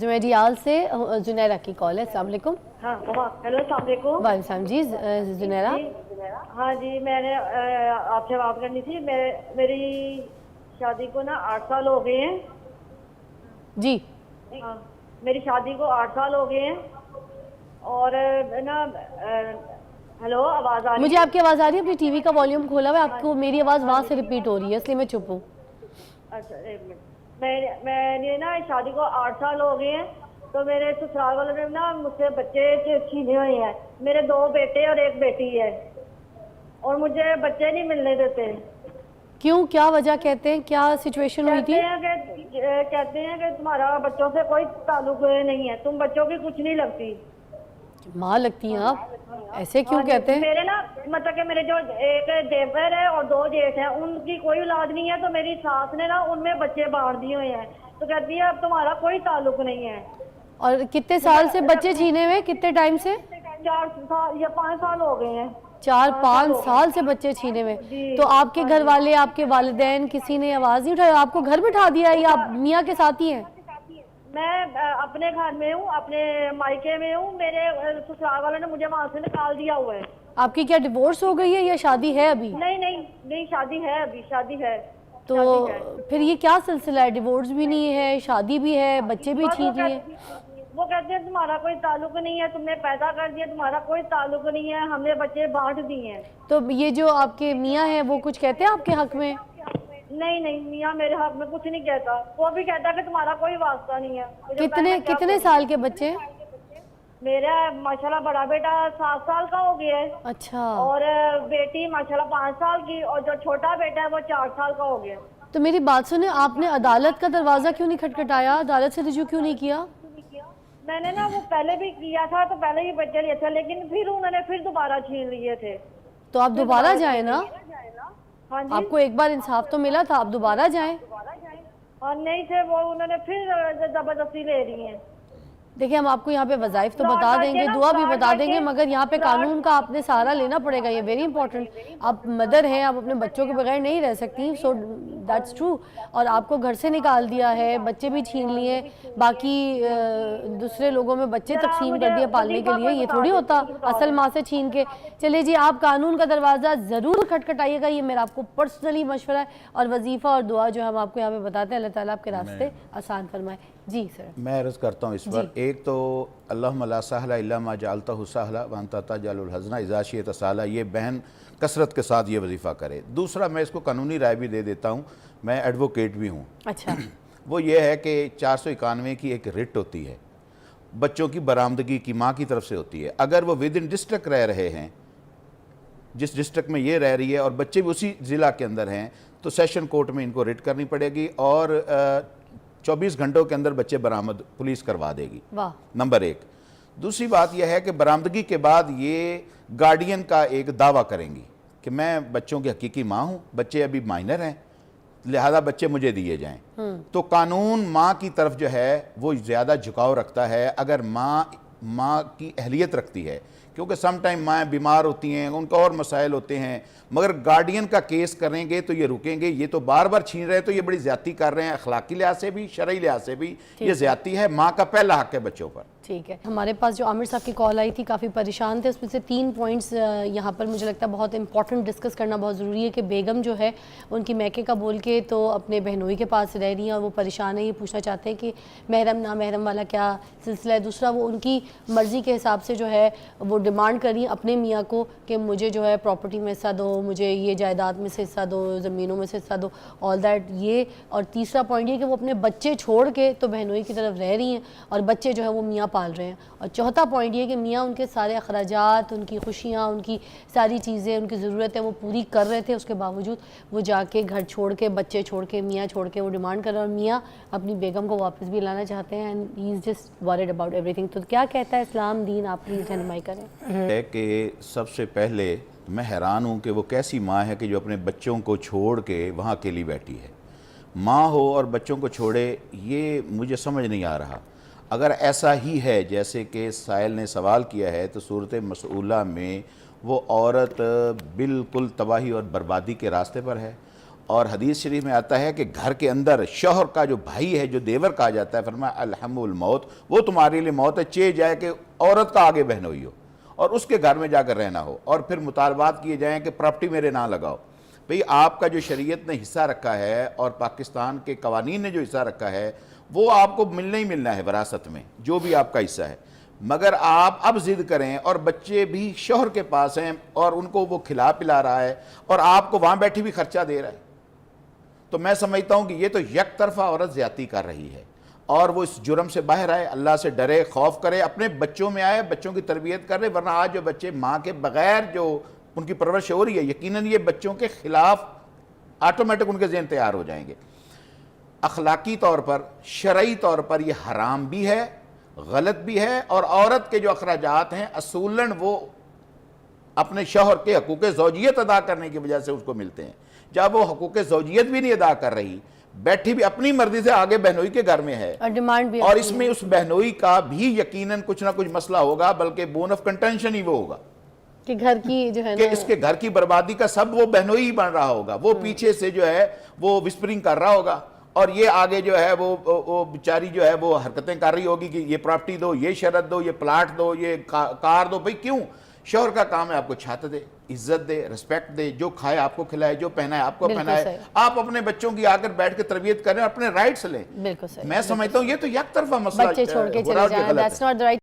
रियाल से जुनैरा की कॉल है। अस्सलाम वालेकुम। हाँ हेलो अस्सलाम वालेकुम। वालेकुम सलाम जी। जुनैरा। हाँ जी, मैंने आपसे बात करनी थी। मेरी शादी को ना 8 साल हो गए हैं जी। हाँ, मेरी शादी को 8 साल हो गए हैं और ना हेलो, आवाज़ आ रही है? मुझे आपकी आवाज़ आ रही है। अपनी टीवी का वॉल्यूम खोला हुआ है। आपको मेरी आवाज़ वहाँ से रिपीट हो रही है, इसलिए मैं चुप हूँ। अच्छा एक मिनट। मैंने ना शादी को 8 साल हो गए हैं, तो मेरे ससुराल वालों ने ना मुझसे बच्चे छीने हुए हैं। मेरे 2 बेटे और 1 बेटी है और मुझे बच्चे नहीं मिलने देते। क्यों, क्या वजह कहते हैं, क्या सिचुएशन हुई थी? कहते हैं कि तुम्हारा बच्चों से कोई ताल्लुक नहीं है, तुम बच्चों की कुछ नहीं लगती। माँ लगती हैं आप? ऐसे क्यों कहते हैं? मेरे ना मतलब कि मेरे जो एक देवर है और 2 जेठ हैं, उनकी कोई औलाद नहीं है, तो मेरी सास ने ना उनमें बच्चे बांट दिए हुए हैं। तो कहती है अब तुम्हारा कोई ताल्लुक नहीं है। और कितने साल से बच्चे छीने हुए, कितने टाइम से? 4 साल या 5 साल हो गए हैं। 4-5 साल से बच्चे छीने हुए। तो आपके घर वाले, आपके वालिदैन किसी ने आवाज़ नहीं उठाई? आपको घर बिठा दिया या आप मियाँ के साथ ही हैं? मैं अपने घर में हूँ, अपने मायके में हूँ। मेरे ससुराल वालों ने मुझे वहाँ से निकाल दिया हुआ है। आपकी क्या डिवोर्स हो गई है या शादी है अभी? नहीं, शादी है, अभी शादी है। तो फिर ये क्या सिलसिला है? डिवोर्स भी नहीं है, शादी भी है, बच्चे भी छीन लिए। वो कहते हैं तुम्हारा कोई ताल्लुक नहीं है, तुमने पैदा कर दिया, तुम्हारा कोई ताल्लुक नहीं है, हमने बच्चे बांट दिए हैं। तो ये जो आपके मियाँ हैं वो कुछ कहते हैं आपके हक में? नहीं, मियाँ मेरे हक में कुछ नहीं कहता। वो भी कहता कि तुम्हारा कोई वास्ता नहीं है। कितने साल के बच्चे? मेरा माशाल्लाह बड़ा बेटा 7 साल का हो गया है। अच्छा। और बेटी माशाल्लाह 5 साल की, और जो छोटा बेटा है वो 4 साल का हो गया। तो मेरी बात सुने, आपने अदालत का दरवाजा क्यों नहीं खटखटाया? अदालत से रिजू क्यों नहीं किया? मैंने ना वो पहले भी किया था, तो पहले ही बच्चे लिए थे, लेकिन फिर उन्होंने फिर दोबारा छीन लिए थे। तो आप दोबारा जाए ना। हाँ जी, आपको एक बार इंसाफ तो मिला था, आप दोबारा जाएं। और नहीं थे वो, उन्होंने फिर जबरदस्ती ले रही हैं। देखिए, हम आपको यहाँ पे वज़ाइफ तो बता देंगे, दुआ भी बता देंगे, मगर यहाँ पे कानून का आपने सहारा लेना पड़ेगा। ये वेरी इंपॉर्टेंट। आप मदर हैं, आप अपने बच्चों के बगैर नहीं रह सकती, सो दैट्स ट्रू। और आपको घर से निकाल दिया है, बच्चे भी छीन लिए, बाकी दूसरे लोगों में बच्चे तकसीम कर दिए पालने के लिए। ये थोड़ी होता असल माँ से छीन के। चलिए जी, आप कानून का दरवाज़ा ज़रूर खटखटाइएगा, ये मेरा आपको पर्सनली मशवरा है। और वजीफ़ा और दुआ जो हम आपको यहाँ पे बताते हैं, अल्लाह ताला आपके रास्ते आसान फरमाए। जी सर, मैं अर्ज़ करता हूँ इस पर। एक तो अल्लाहुम्मा ला सहला इल्ला मा जअलतहु सहला व अंता तजअलुल हज़ना इज़ा शिअत सहला, ये बहन कसरत के साथ ये वजीफ़ा करे। दूसरा, मैं इसको कानूनी राय भी दे देता हूँ, मैं एडवोकेट भी हूँ। अच्छा। वो ये है कि 491 की एक रिट होती है, बच्चों की बरामदगी की माँ की तरफ से होती है। अगर वो विद इन डिस्ट्रिक्ट रह रहे हैं, जिस डिस्ट्रिक्ट में ये रह रही है, और बच्चे भी उसी ज़िला के अंदर हैं, तो सेशन कोर्ट में इनको रिट करनी पड़ेगी और 24 घंटों के अंदर बच्चे बरामद पुलिस करवा देगी। वाह। नंबर 1। दूसरी बात यह है कि बरामदगी के बाद ये गार्डियन का एक दावा करेंगी कि मैं बच्चों की हकीकी माँ हूँ, बच्चे अभी माइनर हैं, लिहाजा बच्चे मुझे दिए जाएं। तो कानून माँ की तरफ जो है वो ज़्यादा झुकाव रखता है अगर माँ की अहलियत रखती है, क्योंकि सम टाइम माँ बीमार होती हैं, उनका और मसाइल होते हैं। मगर गार्डियन का केस करेंगे तो ये रुकेंगे। ये तो बार बार छीन रहे हैं, तो ये बड़ी ज़्यादती कर रहे हैं, अखलाकी लिहाज से भी, शरई लिहाज से भी ये ज़्यादती है। माँ का पहला हक है बच्चों पर। ठीक है। हमारे पास जो आमिर साहब की कॉल आई थी, काफ़ी परेशान थे, उसमें से 3 पॉइंट्स यहाँ पर मुझे लगता है बहुत इंपॉर्टेंट डिस्कस करना बहुत ज़रूरी है कि बेगम जो है उनकी मैके का बोल के तो अपने बहनोई के पास रह रही हैं और वो परेशान है। ये पूछना चाहते हैं कि महरम ना महरम वाला क्या सिलसिला है। दूसरा, वो उनकी मर्ज़ी के हिसाब से जो है वो डिमांड कर रही हैं अपने मियाँ को कि मुझे जो है प्रॉपर्टी में हिस्सा दो, मुझे ये जायदाद में से हिस्सा दो, ज़मीनों में से हिस्सा दो, ऑल दैट ये। और तीसरा पॉइंट ये कि वो अपने बच्चे छोड़ के तो बहनोई की तरफ रह रही हैं और बच्चे जो है वो मियाँ पाल रहे हैं। और चौथा पॉइंट ये कि मियाँ उनके सारे अखराजात, उनकी खुशियाँ, उनकी सारी चीज़ें, उनकी ज़रूरतें वो पूरी कर रहे थे, उसके बावजूद वो जाके घर छोड़ के, बच्चे छोड़ के, मियाँ छोड़ के वो डिमांड कर रहे हैं। और मियाँ अपनी बेगम को वापस भी लाना चाहते हैं and he is just worried about everything. तो क्या कहता है इस्लाम दीन, आप प्लीज़ रहनुमाई करें। है कि सबसे पहले मैं हैरान हूँ कि वो कैसी माँ है कि जो अपने बच्चों को छोड़ के वहाँ अकेली बैठी है। माँ हो और बच्चों को छोड़े, ये मुझे समझ नहीं आ रहा। अगर ऐसा ही है जैसे कि साहिल ने सवाल किया है, तो सूरत मसऊला में वो औरत बिल्कुल तबाही और बर्बादी के रास्ते पर है। اور حدیث شریف میں آتا ہے کہ گھر کے اندر شوہر کا جو بھائی ہے، جو دیور کہا جاتا ہے، فرمایا الحم الموت، وہ تمہارے لیے موت ہے، چہ جائے کہ عورت کا آگے بہنوئی ہو اور اس کے گھر میں جا کر رہنا ہو، اور پھر مطالبات کیے جائیں کہ پراپرٹی میرے نہ لگاؤ۔ بھئی آپ کا جو شریعت نے حصہ رکھا ہے اور پاکستان کے قوانین نے جو حصہ رکھا ہے وہ آپ کو ملنا ہی ملنا ہے وراثت میں، جو بھی آپ کا حصہ ہے۔ مگر آپ اب ضد کریں اور بچے بھی شوہر کے پاس ہیں اور ان کو وہ کھلا پلا رہا ہے اور آپ کو وہاں بیٹھی بھی خرچہ دے رہا ہے، تو میں سمجھتا ہوں کہ یہ تو یک طرفہ عورت زیادتی کر رہی ہے، اور وہ اس جرم سے باہر آئے، اللہ سے ڈرے، خوف کرے، اپنے بچوں میں آئے، بچوں کی تربیت کر رہے، ورنہ آج جو بچے ماں کے بغیر جو ان کی پرورش ہو رہی ہے، یقیناً یہ بچوں کے خلاف آٹومیٹک ان کے ذہن تیار ہو جائیں گے۔ اخلاقی طور پر، شرعی طور پر یہ حرام بھی ہے، غلط بھی ہے، اور عورت کے جو اخراجات ہیں اصولاً وہ اپنے شوہر کے حقوق زوجیت ادا کرنے کی وجہ سے اس کو ملتے ہیں۔ جب وہ حقوق زوجیت بھی نہیں ادا کر رہی، بیٹھی بھی اپنی مرضی سے آگے بہنوئی کے گھر میں ہے، اور ڈیمانڈ بھی اور اس میں اس بہنوئی کا بھی یقیناً کچھ نہ کچھ مسئلہ ہوگا، بلکہ بون آف کنٹینشن ہی وہ ہوگا کہ گھر کی جو ہے کہ نا اس کے گھر کی بربادی کا سب وہ بہنوئی ہی بن رہا ہوگا، وہ پیچھے سے جو ہے وہ وسپرنگ کر رہا ہوگا، اور یہ آگے جو ہے وہ بیچاری جو ہے وہ حرکتیں کر رہی ہوگی کہ یہ پراپرٹی دو، یہ شرط دو، یہ پلاٹ دو، یہ کار دو۔ بھئی کیوں؟ شوہر کا کام ہے آپ کو چھت دے، عزت دے، رسپیکٹ دے، جو کھائے آپ کو کھلائے، جو پہنائے آپ کو بالکل پہنائے، صحیح۔ آپ اپنے بچوں کی آ کر بیٹھ کے تربیت کریں، اپنے رائٹس لیں۔ بالکل صحیح، میں سمجھتا ہوں یہ تو یک طرفہ مسئلہ بچے چھوڑ کے ہو رہا ہے چلے اور یہ جائیں، غلط ہے۔ that's not the right